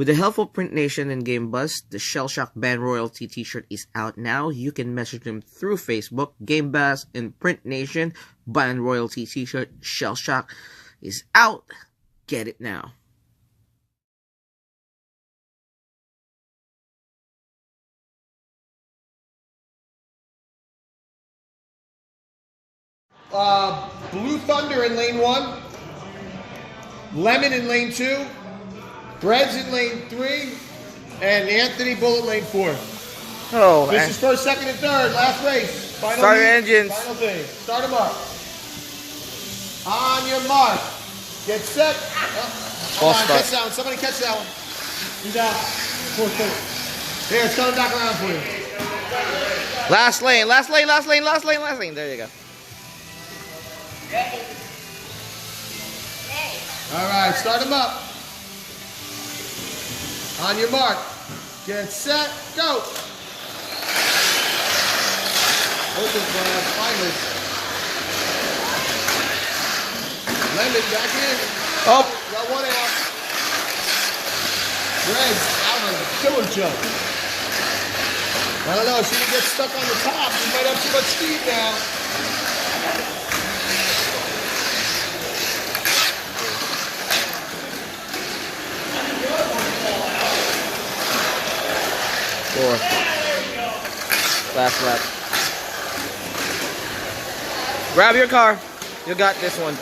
With the help of Print Nation and Game Buzz, the Cielshock Band Royalty t-shirt is out now. You can message them through Facebook. Game Buzz and Print Nation Band Royalty t-shirt Cielshock is out. Get it now. Blue Thunder in lane 1, Lemon in lane 2, Breds in lane 3, and Anthony Bull in lane 4. Oh, this is first, second, and third. Last race. Final start lead, your engines. Final thing. Start them up. On your mark. Get set. Hold on, catch that one. Somebody catch that one. He's out. Here, it's coming back around for you. Last lane, last lane, last lane, last lane, last lane. There you go. All right, start them up. On your mark. Get set. Go. Open plan. Finally. Lemon back in. Oh. Got one out. Breds out on a killer jump. I don't know. She can get stuck on the top. She might have too much speed now. Last lap. Grab your car. You got this one.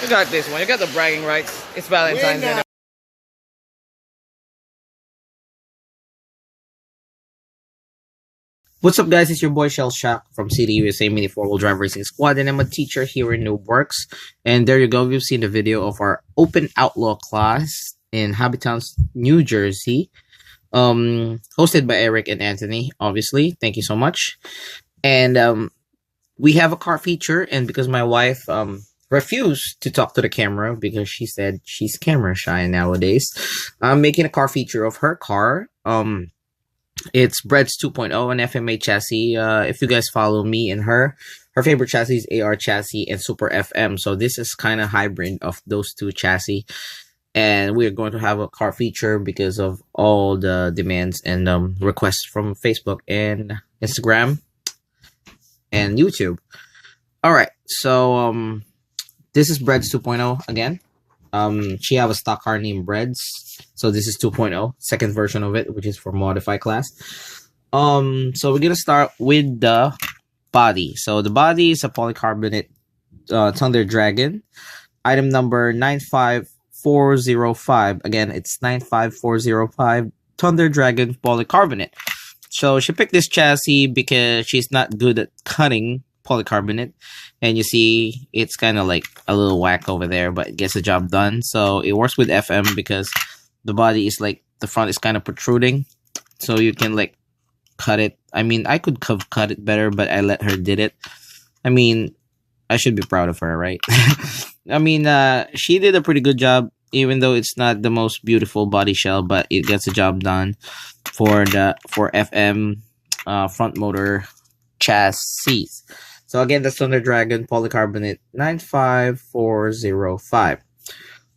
You got this one. You got the bragging rights. It's Valentine's Day. What's up, guys? It's your boy Cielshock from City USA Mini 4-Wheel Drive Racing Squad, and I'm a teacher here in Noob Works. And there you go. You've seen the video of our Open Outlaw class in Hobbytown, New Jersey. Hosted by Eric and Anthony, obviously. Thank you so much. And we have a car feature, and because my wife refused to talk to the camera because she said she's camera shy nowadays, I'm making a car feature of her car. It's Breds 2.0 and FM-Achassis. If you guys follow me and her favorite chassis is AR chassis and Super FM. So this is kind of hybrid of those two chassis. And we're going to have a car feature because of all the demands and requests from Facebook and Instagram and YouTube. All right, so this is Breds 2.0 again. She have a stock car named Breds, so this is 2.0, second version of it, which is for modified class. So we're gonna start with the body. So the body is a polycarbonate Thunder Dragon, item number 95405. Again, it's 95405 Thunder Dragon polycarbonate. So she picked this chassis because she's not good at cutting polycarbonate, and you see it's kind of like a little whack over there, but it gets the job done. So it works with FM because the body is like, the front is kind of protruding, so you can like cut it. I mean, I could cut it better, but I let her did it. I mean, I should be proud of her, right? I mean, she did a pretty good job, even though it's not the most beautiful body shell, but it gets the job done for FM front motor chassis. So again, that's Thunder Dragon polycarbonate 95405.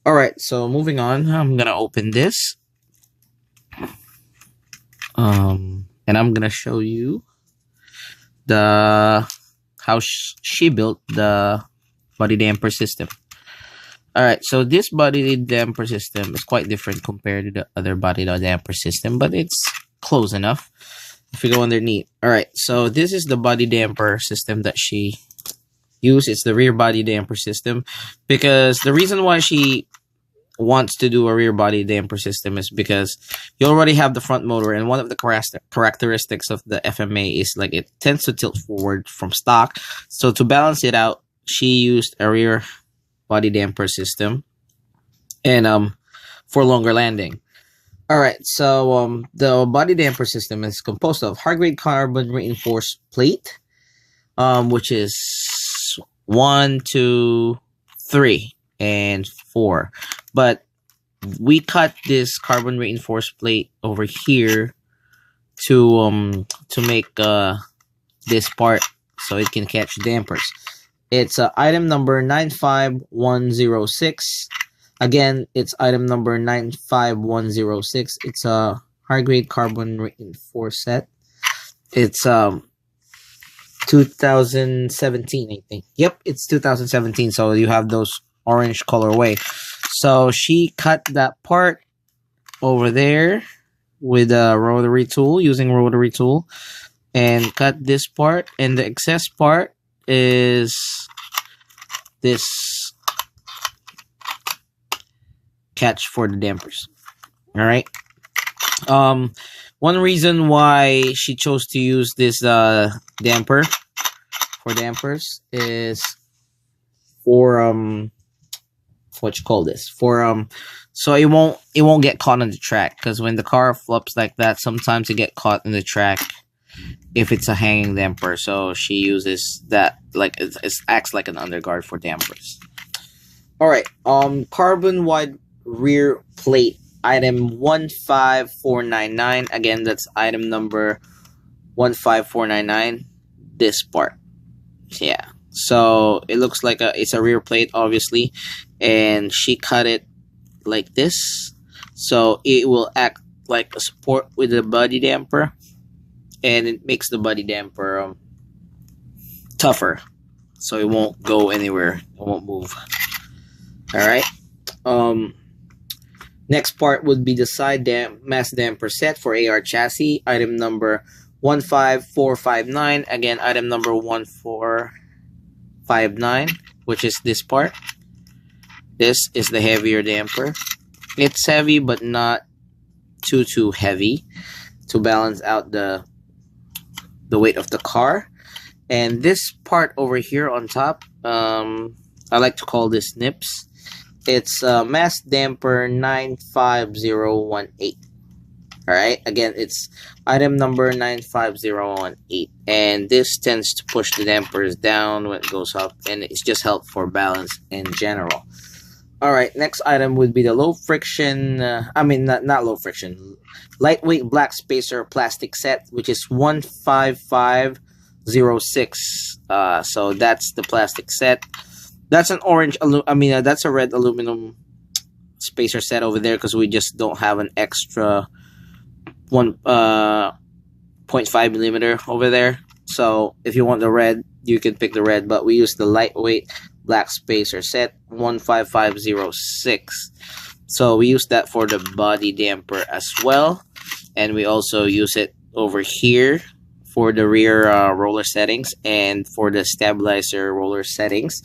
All right, so moving on, I'm gonna open this, and I'm gonna show you how she built the body damper system. All right, so this body damper system is quite different compared to the other body damper system, but it's close enough if you go underneath. All right, so this is the body damper system that she used. It's the rear body damper system, because the reason why she wants to do a rear body damper system is because you already have the front motor, and one of the characteristics of the FMA is like it tends to tilt forward from stock. So to balance it out, she used a rear body damper system, and for longer landing. All right, so the body damper system is composed of high-grade carbon reinforced plate, which is 1, 2, 3, and 4. But we cut this carbon reinforced plate over here to make this part so it can catch dampers. It's item number 95106. Again, it's item number 95106. It's a high grade carbon reinforced set. It's 2017, I think. Yep, it's 2017. So you have those orange colorway. So she cut that part over there with a rotary tool, using rotary tool, and cut this part, and the excess part is this catch for the dampers. All right. One reason why she chose to use this damper for dampers is for what you call this, for so it won't get caught on the track, because when the car flops like that, sometimes it get caught in the track if it's a hanging damper. So she uses that, like it acts like an underguard for dampers. All right. Carbon wide rear plate, item 15499. Again, that's item number 15499. This part. Yeah. So it looks like it's a rear plate, obviously, and she cut it like this, so it will act like a support with the body damper, and it makes the body damper tougher, so it won't go anywhere, it won't move. All right. Next part would be the side mass damper set for AR chassis, item number 15459. Again, item number 1459, which is this part. This is the heavier damper. It's heavy, but not too heavy, to balance out the weight of the car. And this part over here on top, I like to call this nips. It's mass damper 95018. All right. Again, it's item number 95018, and this tends to push the dampers down when it goes up, and it's just helpful for balance in general. All right. Next item would be the low friction. Not low friction. Lightweight black spacer plastic set, which is 15506. So that's the plastic set. That's an orange. That's a red aluminum spacer set over there, because we just don't have an extra 0.5 millimeter over there. So if you want the red, you can pick the red, but we use the lightweight black spacer set 15506. So we use that for the body damper as well, and we also use it over here for the rear roller settings and for the stabilizer roller settings.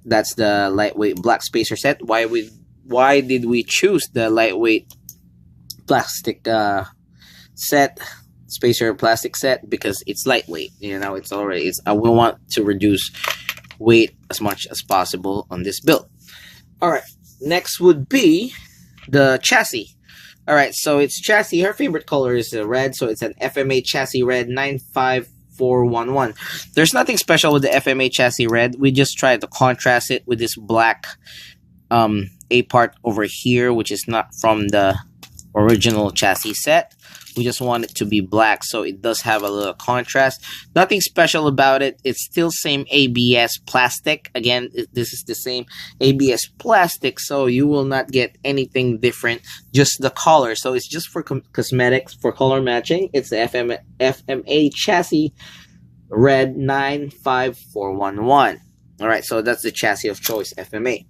That's the lightweight black spacer set. Why did we choose the lightweight plastic spacer plastic set? Because it's lightweight. We want to reduce weight as much as possible on this build. All right, next would be the chassis. All right, so it's chassis. Her favorite color is red, so it's an FM-Achassis red 95411. There's nothing special with the FM-Achassis red. We just tried to contrast it with this black A part over here, which is not from the original chassis set. We just want it to be black, so it does have a little contrast. Nothing special about it. It's still same ABS plastic. Again, this is the same ABS plastic, so you will not get anything different, just the color. So it's just for cosmetics, for color matching. It's the FM-Achassis red 95411. All right, so that's the chassis of choice, FMA.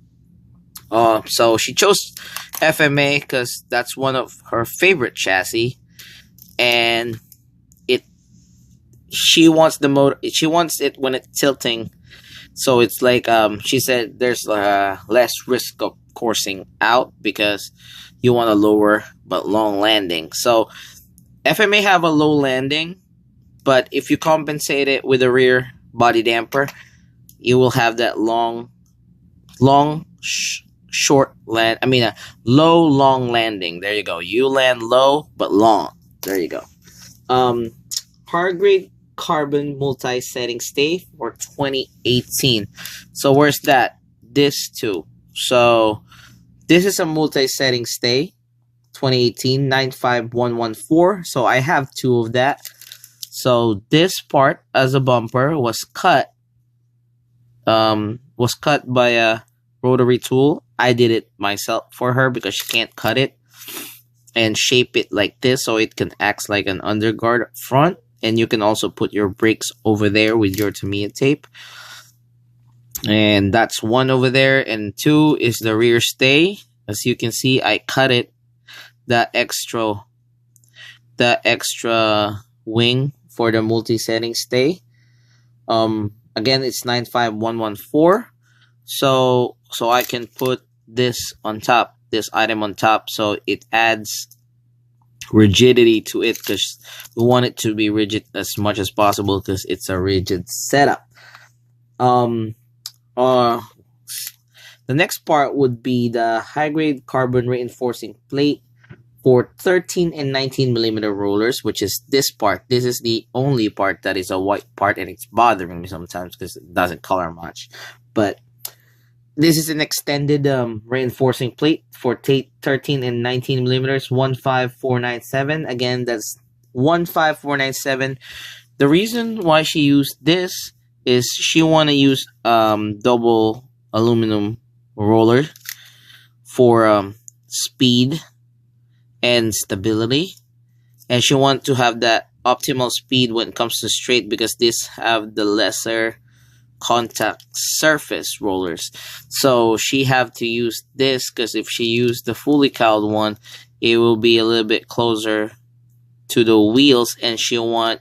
So she chose FMA because that's one of her favorite chassis, and she wants the motor. She wants it when it's tilting, so it's like she said there's less risk of coursing out because you want a lower but long landing. So FMA have a low landing, but if you compensate it with a rear body damper, you will have that short land. A low long landing. There you go. You land low but long. There you go. Hard grade carbon multi-setting stay for 2018. So where's that? This too. So this is a multi-setting stay 2018 95114. So I have two of that. So this part as a bumper was cut by a rotary tool. I did it myself for her because she can't cut it and shape it like this so it can act like an underguard up front. And you can also put your brakes over there with your Tamiya tape. And that's one over there. And two is the rear stay. As you can see, I cut it, the extra wing for the multi-setting stay. Again, it's 95114. So I can put this on top, this item on top, so it adds rigidity to it, because we want it to be rigid as much as possible because it's a rigid setup. The next part would be the high-grade carbon reinforcing plate for 13 and 19 millimeter rollers, which is this part. This is the only part that is a white part, and it's bothering me sometimes because it doesn't color much. But this is an extended reinforcing plate for 13 and 19 millimeters, 15497. Again, that's 15497. The reason why she used this is she want to use double aluminum roller for speed and stability, and she want to have that optimal speed when it comes to straight, because this have the lesser contact surface rollers. So she have to use this, because if she used the fully cowled one, it will be a little bit closer to the wheels, and she want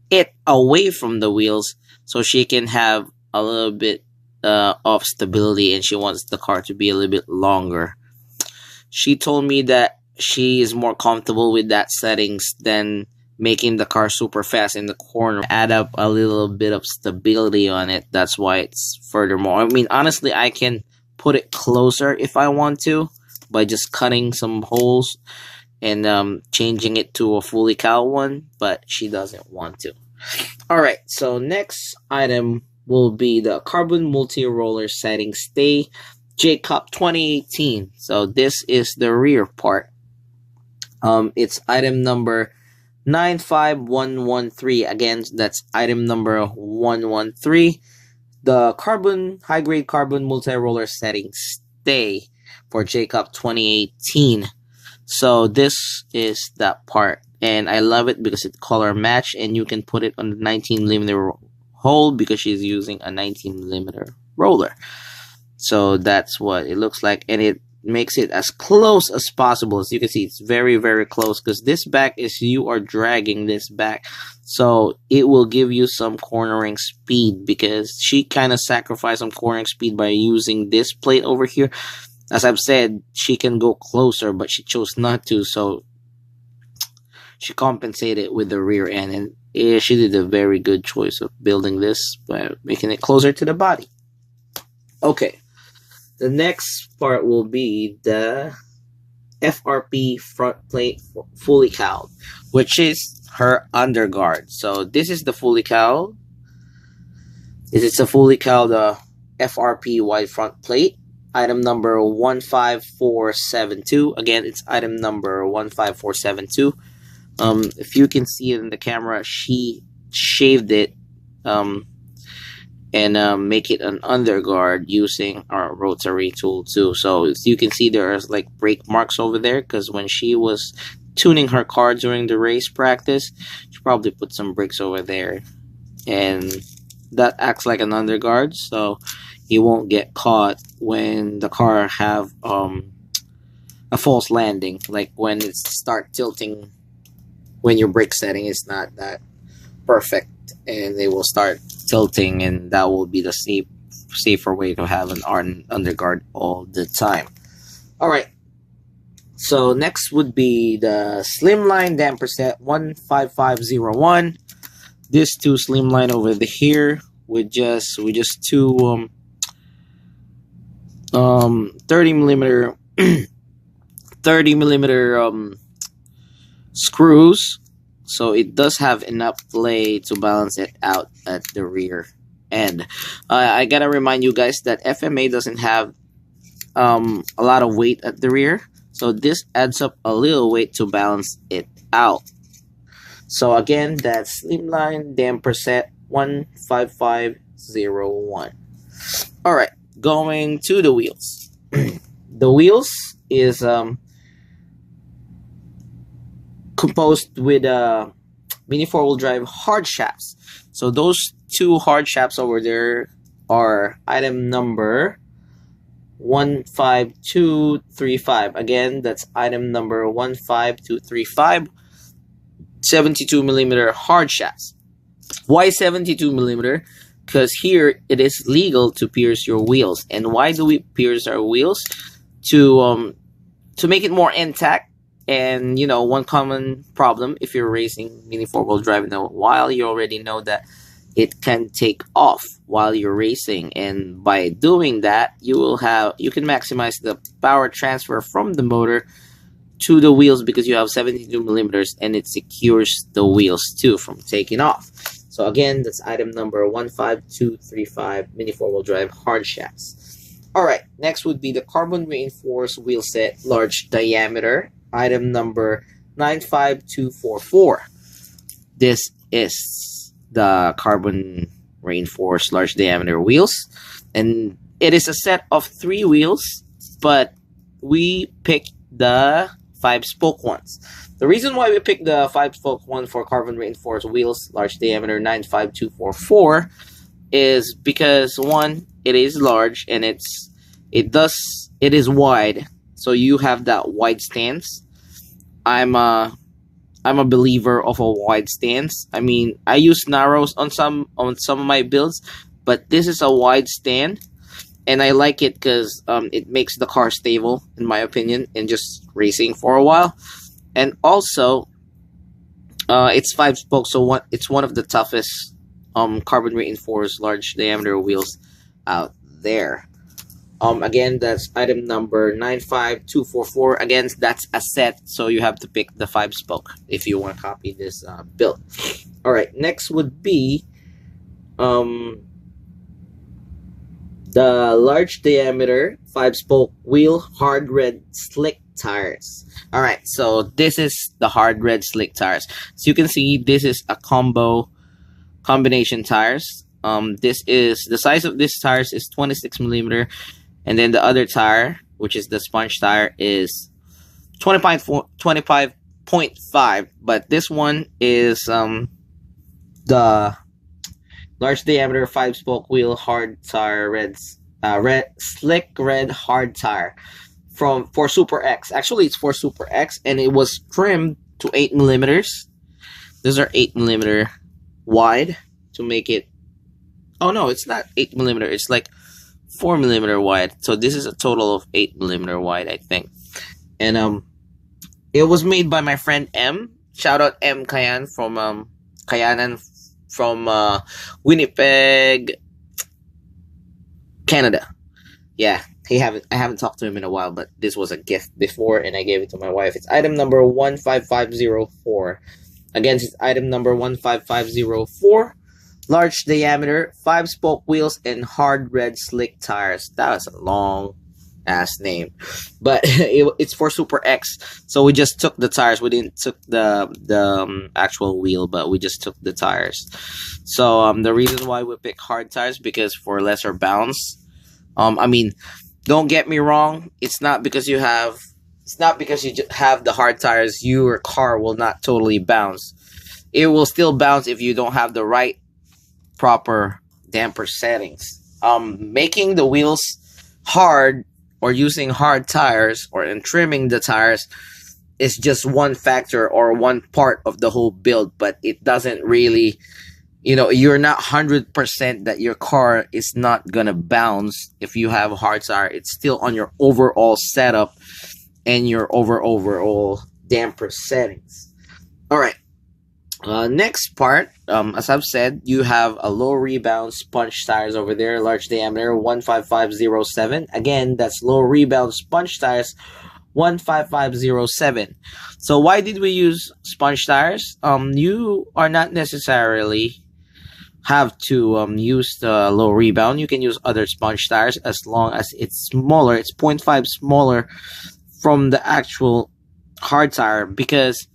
it away from the wheels so she can have a little bit of stability, and she wants the car to be a little bit longer. She told me that she is more comfortable with that settings than making the car super fast in the corner. Add up a little bit of stability on it. That's why it's furthermore. I mean, honestly, I can put it closer if I want to by just cutting some holes and changing it to a fully cowled one, but she doesn't want to. Alright, so next item will be the carbon multi-roller setting stay Jacob 2018. So this is the rear part. It's item number 95113. Again, that's item number 113. The high-grade carbon multi-roller setting stay for Jacob 2018. So this is that part, and I love it because it color match, and you can put it on the 19 millimeter hole because she's using a 19 millimeter roller. So that's what it looks like, and it makes it as close as possible. As you can see, it's very, very close, because this back is, you are dragging this back, so it will give you some cornering speed, because she kind of sacrificed some cornering speed by using this plate over here. As I've said, she can go closer, but she chose not to, so she compensated with the rear end, and she did a very good choice of building this by making it closer to the body. Okay. The next part will be the FRP front plate fully cowled, which is her underguard. So this is the fully cowled. It's a fully cowled FRP wide front plate. Item number 15472. Again, it's item number 15472. If you can see it in the camera, she shaved it and make it an underguard using our rotary tool too. So as you can see, there's like brake marks over there, because when she was tuning her car during the race practice, she probably put some brakes over there, and that acts like an underguard, so you won't get caught when the car have a false landing, like when it start tilting when your brake setting is not that perfect, and they will start tilting, and that will be the safer way to have an underguard all the time. Alright, so next would be the slimline damper set 15501. This two slimline over here with just two 30 millimeter screws. So it does have enough play to balance it out at the rear end. I gotta remind you guys that FMA doesn't have a lot of weight at the rear, so this adds up a little weight to balance it out. So again, that's slimline damper set 15501. Alright, going to the wheels. The wheels is composed with mini four-wheel drive hard shafts. So those two hard shafts over there are item number 15235. Again, that's item number 15235. 72 millimeter hard shafts. Why 72 millimeter? Because here it is legal to pierce your wheels. And why do we pierce our wheels? To make it more intact. And you know, one common problem if you're racing mini four-wheel drive in a while, you already know that it can take off while you're racing, and by doing that, you can maximize the power transfer from the motor to the wheels because you have 72 millimeters, and it secures the wheels too from taking off. So again, that's item number 15235, mini four-wheel drive hard shafts. All right, next would be the carbon reinforced wheel set, large diameter. Item number 95244. This is the carbon reinforced large diameter wheels, and it is a set of 3 wheels, but we picked the 5-spoke ones. The reason why we picked the 5-spoke one for carbon reinforced wheels, large diameter 95244, is because one, it is large and it is wide. So you have that wide stance. I'm a believer of a wide stance. I mean, I use narrows on some of my builds, but this is a wide stand, and I like it because it makes the car stable, in my opinion, and just racing for a while. And also, it's 5 spokes, so it's one of the toughest carbon reinforced large diameter wheels out there. Again, that's item number 95244. Again, that's a set, so you have to pick the 5-spoke if you want to copy this build. All right, next would be the large diameter 5-spoke wheel hard red slick tires. All right, so this is the hard red slick tires. So you can see this is a combination tires. This is the size of this tires is 26 millimeter. And then the other tire, which is the sponge tire, is 25.5. But this one is the large diameter 5-spoke wheel hard tire slick red hard tire for Super X. Actually, it's for Super X, and it was trimmed to 8 millimeters. These are 8 millimeter wide to make it. Oh no, it's not 8 millimeter. It's like 4 millimeter wide. So this is a total of 8 millimeter wide, I think. And it was made by my friend M. Shout out M Kayan from Winnipeg, Canada. Yeah, I haven't talked to him in a while, but this was a gift before, and I gave it to my wife. It's item number 15504. Again, it's item number 15504. Large diameter, 5-spoke wheels, and hard red slick tires. That was a long ass name, but it's for Super X. So we just took the tires. We didn't took the actual wheel, but we just took the tires. So the reason why we pick hard tires because for lesser bounce. I mean, don't get me wrong. It's not because you have the hard tires, your car will not totally bounce. It will still bounce if you don't have the right proper damper settings. Making the wheels hard or using hard tires or trimming the tires is just one factor or one part of the whole build, but it doesn't really, you're not 100% that your car is not gonna bounce if you have a hard tire. It's still on your overall setup and your overall damper settings. All right. Next part, as I've said, you have a low rebound sponge tires over there, large diameter 15507. Again, that's low rebound sponge tires 15507. So why did we use sponge tires? You are not necessarily have to use the low rebound. You can use other sponge tires as long as it's smaller. It's 0.5 smaller from the actual hard tire, because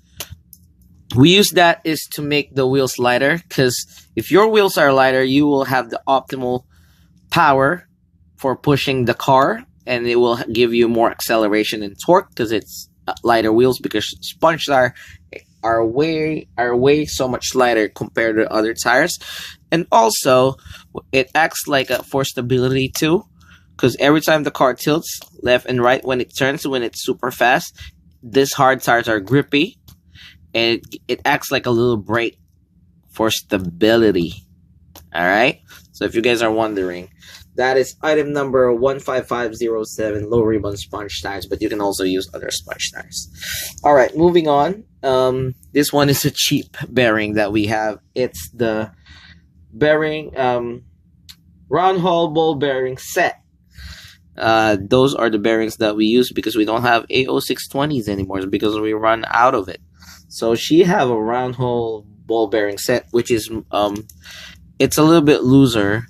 we use that is to make the wheels lighter, because if your wheels are lighter, you will have the optimal power for pushing the car, and it will give you more acceleration and torque because it's lighter wheels, because sponge tires are way so much lighter compared to other tires. And also it acts like a for stability too, because every time the car tilts left and right when it turns, when it's super fast, these hard tires are grippy, and it acts like a little brake for stability. All right, so if you guys are wondering, that is item number 15507, low ribbon sponge tires, but you can also use other sponge tires. All right, moving on. This one is a cheap bearing that we have. It's the bearing round hole ball bearing set. Those are the bearings that we use because we don't have AO620s anymore, because we run out of it. So she have a round hole ball bearing set, which is it's a little bit looser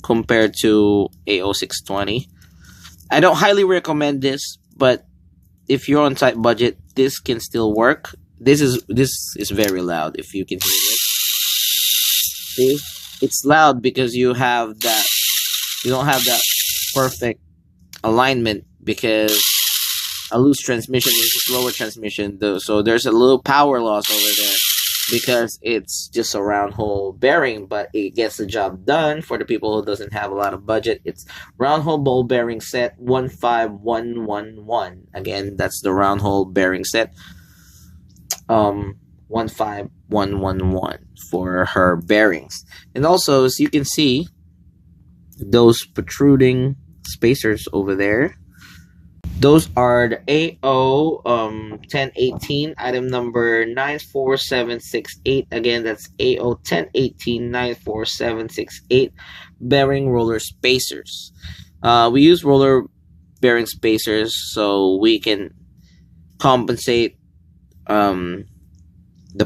compared to AO620. I don't highly recommend this, but if you're on tight budget, this can still work. This is very loud, if you can hear it. See, it's loud because you don't have that perfect alignment, because a loose transmission is a slower transmission, though, so there's a little power loss over there because it's just a round hole bearing, but it gets the job done for the people who doesn't have a lot of budget. It's round hole ball bearing set 15111. Again, that's the round hole bearing set 15111 for her bearings. And also, as you can see, those protruding spacers over there, those are the AO 1018, item number 94768. Again, that's AO 1018 94768 bearing roller spacers. We use roller bearing spacers so we can compensate the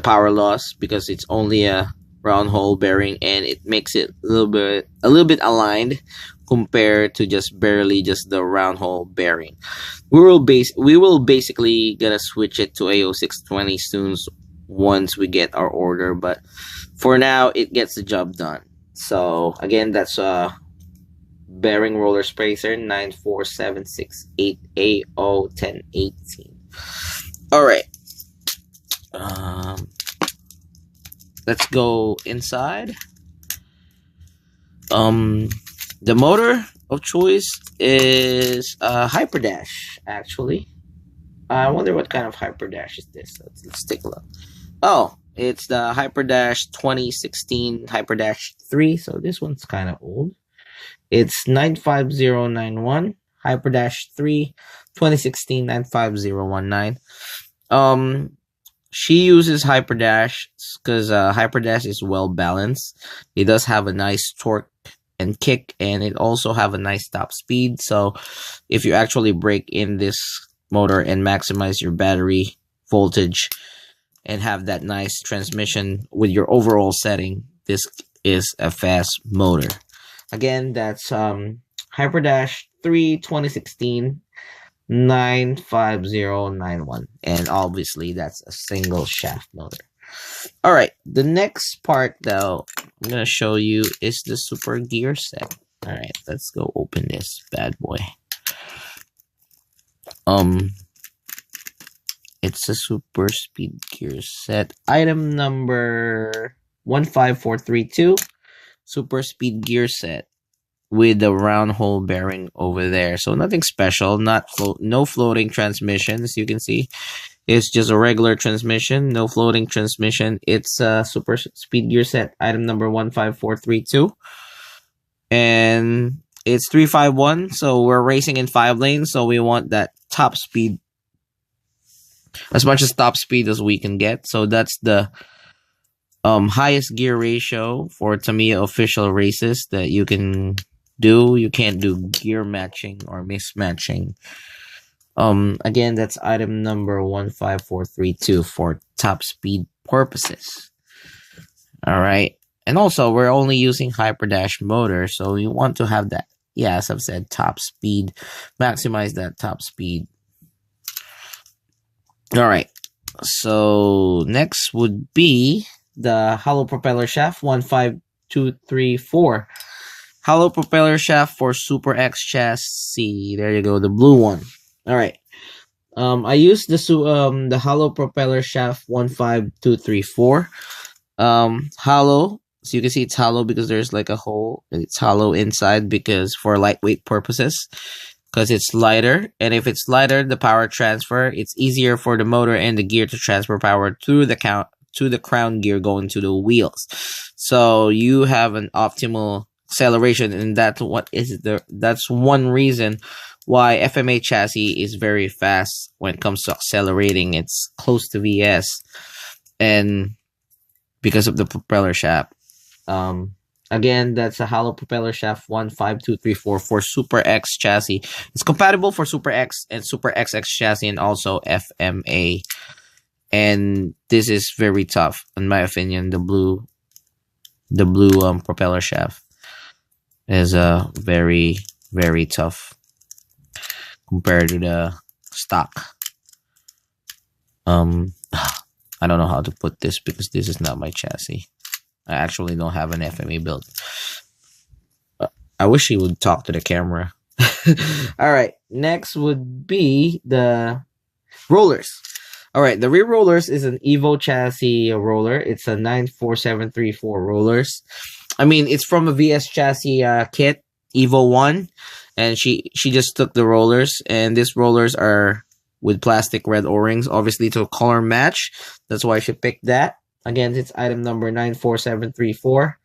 power loss, because it's only a round hole bearing, and it makes it a little bit aligned compared to just the round hole bearing. We will basically gonna switch it to AO620 soon once we get our order, but for now it gets the job done. So again, that's a bearing roller spacer 94768 AO 1018. All right. Let's go inside. The motor of choice is Hyperdash, actually. I wonder what kind of Hyperdash is this. Let's take a look. Oh, it's the Hyperdash 2016 Hyperdash 3, so this one's kind of old. It's 95091, Hyperdash 3, 2016 95019. She uses Hyperdash because Hyperdash is well balanced. It does have a nice torque and kick, and it also have a nice top speed. So if you actually break in this motor and maximize your battery voltage and have that nice transmission with your overall setting, this is a fast motor. Again, that's Hyperdash 3 2016 95091, and obviously that's a single shaft motor. All right, the next part though I'm gonna show you is the super gear set. All right, let's go open this bad boy. It's a super speed gear set, item number 15432, super speed gear set with the round hole bearing over there. So nothing special, no floating transmission, as you can see. It's just a regular transmission, no floating transmission. It's a super speed gear set, item number 15432. And it's 351, so we're racing in 5 lanes, so we want that top speed, as much as top speed as we can get. So that's the highest gear ratio for Tamiya official races that you can do. You can't do gear matching or mismatching. Again, that's item number 15432 for top speed purposes. All right, and also we're only using Hyperdash motor, so we want to have that, yeah, as I've said, top speed, maximize that top speed. All right, so next would be the hollow propeller shaft 15234. hollow propeller shaft for Super X chassis. There you go, the blue one. All right. I used the hollow propeller shaft 15234. Hollow. So you can see it's hollow because there's like a hole. It's hollow inside because for lightweight purposes. Because it's lighter, and if it's lighter, the power transfer, it's easier for the motor and the gear to transfer power through the crown gear going to the wheels. So you have an optimal acceleration, and that's one reason why FM-Achassis is very fast when it comes to accelerating. It's close to VS, and because of the propeller shaft. Again, that's a hollow propeller shaft 15234 for Super X chassis. It's compatible for Super X and Super XX chassis, and also FMA. And this is very tough, in my opinion. The blue propeller shaft is very, very tough compared to the stock. I don't know how to put this because this is not my chassis. I actually don't have an FMA built. I wish he would talk to the camera. Alright, next would be the rollers. Alright, the rear rollers is an Evo chassis roller. It's a 94734 rollers. I mean, it's from a VS chassis kit, Evo 1. And she just took the rollers. And these rollers are with plastic red O-rings, obviously to color match. That's why she picked that. Again, it's item number 94734,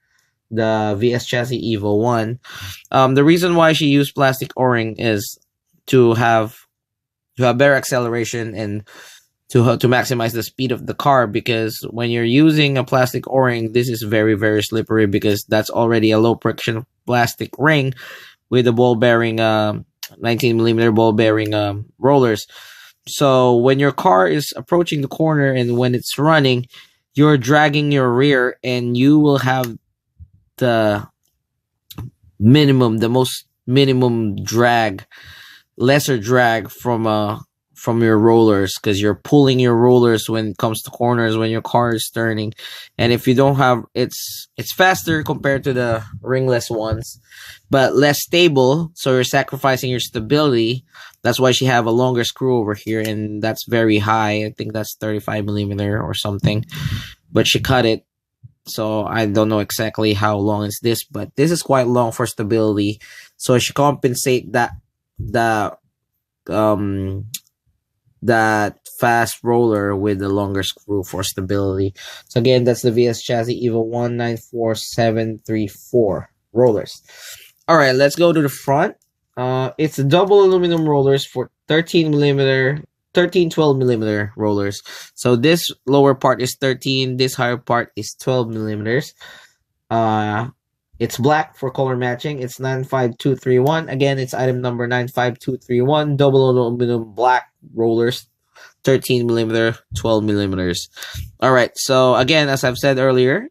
the VS Chassis Evo 1. The reason why she used plastic O-ring is to have better acceleration and to maximize the speed of the car, because when you're using a plastic O-ring, this is very, very slippery because that's already a low friction plastic ring with a ball bearing 19mm ball bearing rollers. So when your car is approaching the corner and when it's running, you're dragging your rear, and you will have the most minimum drag, lesser drag from your rollers, because you're pulling your rollers when it comes to corners when your car is turning. And if you don't have, it's faster compared to the ringless ones, but less stable, so you're sacrificing your stability. That's why she have a longer screw over here, and that's very high. I think that's 35mm or something, but she cut it, so I don't know exactly how long is this, but this is quite long for stability. So she compensate that fast roller with the longer screw for stability. So again, that's the VS Chassis Evo 194-734 rollers. All right, let's go to the front. It's a double aluminum rollers for 12mm rollers. So this lower part is 13, this higher part is 12mm. It's black for color matching. It's 95231. Again, it's item number 95231. Double aluminum black rollers, 13mm, 12mm. All right. So again, as I've said earlier,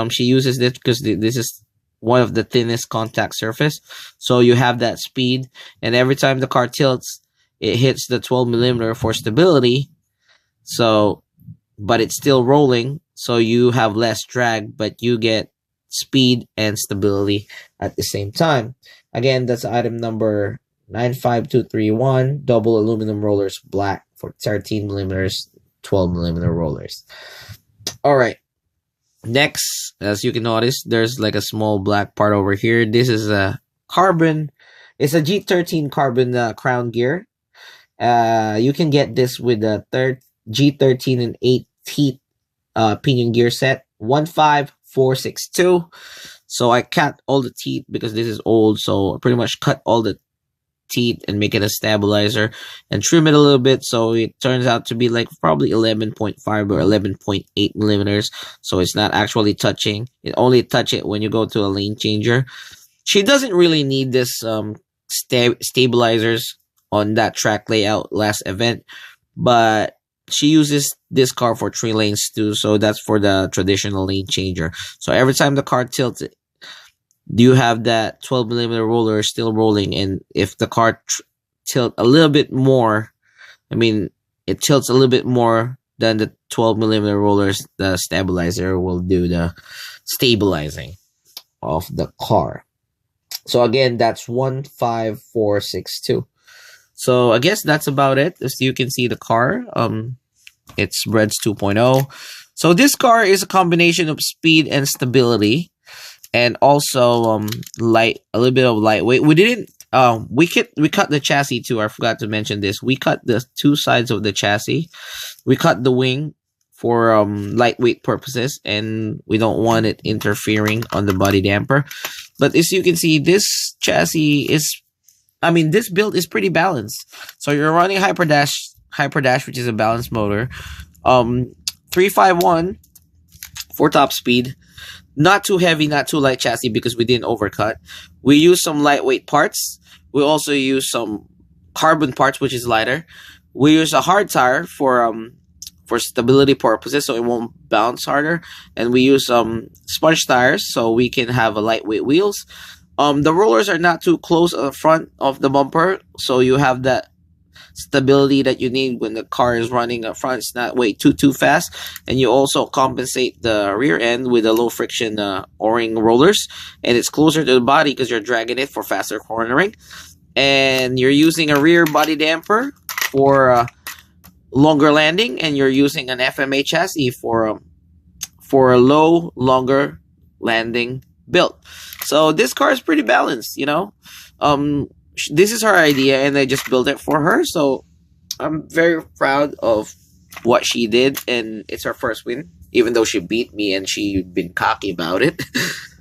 she uses this because this is one of the thinnest contact surface. So you have that speed, and every time the car tilts, it hits the 12mm for stability. So, but it's still rolling. So you have less drag, but you get speed and stability at the same time. Again, that's item number 95231, double aluminum rollers, black for 13mm, 12mm rollers. All right. Next, as you can notice, there's like a small black part over here. This is a carbon. It's a G13 carbon crown gear. You can get this with a G13 and 8 teeth pinion gear set, 15462. So I cut all the teeth because this is old, so I pretty much cut all the teeth and make it a stabilizer and trim it a little bit, so it turns out to be like probably 11.5 or 11.8mm. So it's not actually touching. It only touch it when you go to a lane changer. She doesn't really need this stabilizers on that track layout last event, but she uses this car for 3 lanes too, so that's for the traditional lane changer. So every time the car tilts, you have that 12mm roller still rolling, and if the car tilt a little bit more, I mean, it tilts a little bit more than the 12mm rollers, the stabilizer will do the stabilizing of the car. So again, that's 15462. So I guess that's about it. As you can see the car, it's Breds 2.0. So this car is a combination of speed and stability, and also a little bit of lightweight. We didn't we cut the chassis too. I forgot to mention this. We cut the two sides of the chassis. We cut the wing for lightweight purposes, and we don't want it interfering on the body damper. But as you can see, this chassis is, this build is pretty balanced. So you're running Hyper Dash, which is a balanced motor. 351 for top speed. Not too heavy, not too light chassis because we didn't overcut. We use some lightweight parts. We also use some carbon parts, which is lighter. We use a hard tire for stability purposes, so it won't bounce harder. And we use sponge tires so we can have a lightweight wheels. The rollers are not too close at the front of the bumper, so you have that stability that you need when the car is running up front. It's not way too fast. And you also compensate the rear end with the low friction o-ring rollers, and it's closer to the body because you're dragging it for faster cornering. And you're using a rear body damper for longer landing, and you're using an FM-Achassis for a low, longer landing build. So this car is pretty balanced, you know. This is her idea, and I just built it for her. So I'm very proud of what she did, and it's her first win, even though she beat me and she'd been cocky about it.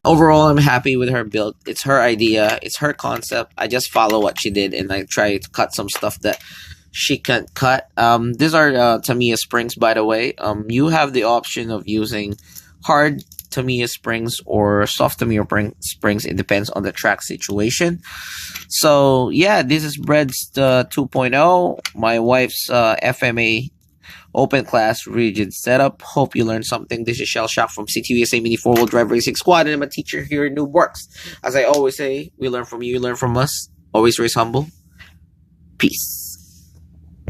Overall, I'm happy with her build. It's her idea. It's her concept. I just follow what she did, and I try to cut some stuff that she can't cut. These are Tamiya springs, by the way. You have the option of using hard Tamiya springs or soft Tamiya springs. It depends on the track situation. So yeah, this is Breds 2.0, my wife's FMA open class rigid setup. Hope you learned something. This is Cielshock from CTUSA Mini 4-Wheel Drive Racing Squad, and I'm a teacher here in New Works. As I always say, we learn from you, you learn from us. Always race humble. Peace.